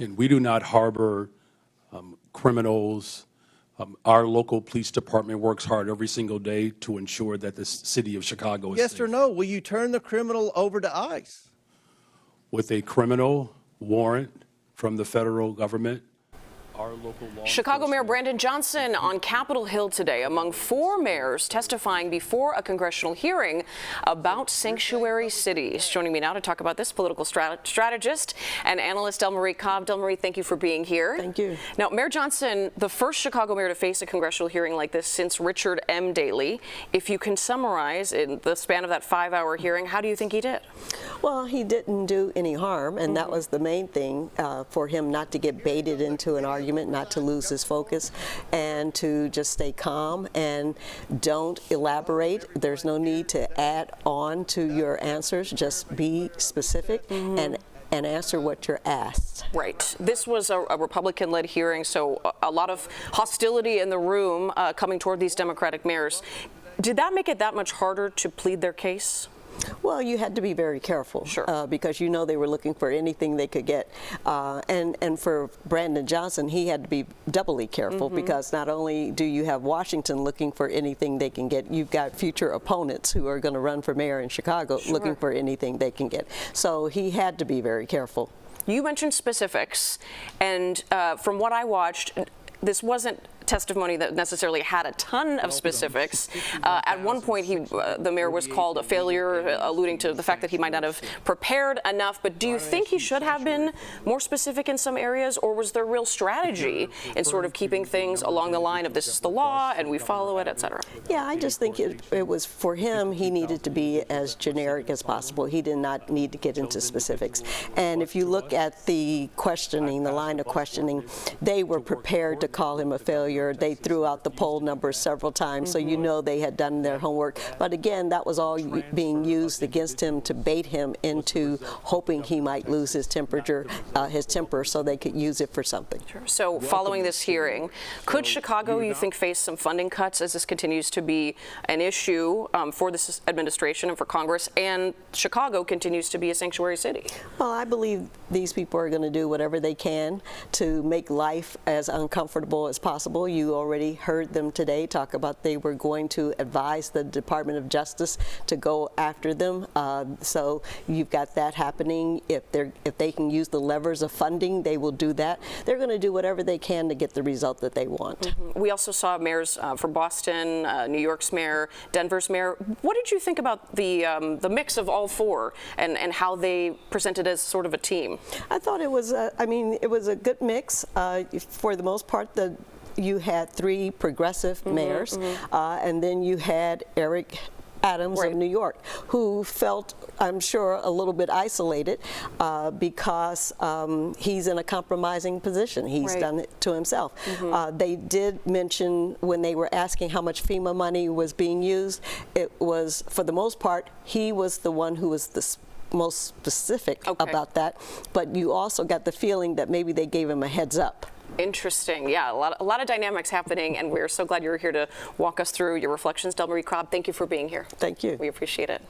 And we do not harbor criminals. Our local police department works hard every single day to ensure that the city of Chicago is Yes safe. or no? Will you turn the criminal over to ICE? With a criminal warrant from the federal government, our local law Chicago Mayor enforcement- Brandon Johnson on Capitol Hill today, among 4 mayors testifying before a congressional hearing about sanctuary cities. Joining me now to talk about this, political strategist and analyst Delmarie Cobb. Delmarie, thank you for being here. Thank you. Now, Mayor Johnson, the first Chicago mayor to face a congressional hearing like this since Richard M. Daley. If you can summarize in the span of that 5-hour hearing, how do you think he did? Well, he didn't do any harm, and that was the main thing for him, not to get baited into an argument, not to lose his focus, and to just stay calm and don't elaborate. There's no need to add on to your answers. Just be specific and answer what you're asked. Right. This was a Republican-led hearing, so a lot of hostility in the room coming toward these Democratic mayors. Did that make it that much harder to plead their case? Well, you had to be very careful, Sure. Because you know they were looking for anything they could get. And for Brandon Johnson, he had to be doubly careful because not only do you have Washington looking for anything they can get, you've got future opponents who are going to run for mayor in Chicago looking for anything they can get. So he had to be very careful. You mentioned specifics, and from what I watched, this wasn't testimony that necessarily had a ton of specifics. At one point, the mayor was called a failure, alluding to the fact that he might not have prepared enough. But do you think he should have been more specific in some areas, or was there real strategy in sort of keeping things along the line of this is the law and we follow it, et cetera? Yeah, I just think it was for him, he needed to be as generic as possible. He did not need to get into specifics. And if you look at the questioning, the line of questioning, they were prepared to call him a failure. They threw out the poll numbers several times, so you know they had done their homework. But again, that was all being used against him to bait him into hoping he might lose his temper, so they could use it for something. Sure. So following this hearing, could Chicago, you think, face some funding cuts as this continues to be an issue for this administration and for Congress, and Chicago continues to be a sanctuary city? Well, I believe these people are going to do whatever they can to make life as uncomfortable as possible. You already heard them today talk about they were going to advise the Department of Justice to go after them. So you've got that happening. If they can use the levers of funding, they will do that. They're going to do whatever they can to get the result that they want. We also saw mayors from Boston, New York's mayor, Denver's mayor. What did you think about the mix of all 4 and how they presented as sort of a team? I thought it was, it was a good mix. For the most part, you had 3 progressive mayors, and then you had Eric Adams of New York, who felt, I'm sure, a little bit isolated because he's in a compromising position. He's done it to himself. They did mention when they were asking how much FEMA money was being used, it was, for the most part, he was the one who was the most specific about that, but you also got the feeling that maybe they gave him a heads up. Interesting. Yeah, a lot of dynamics happening, and we're so glad you're here to walk us through your reflections. Delmarie Cobb, thank you for being here. Thank you. We appreciate it.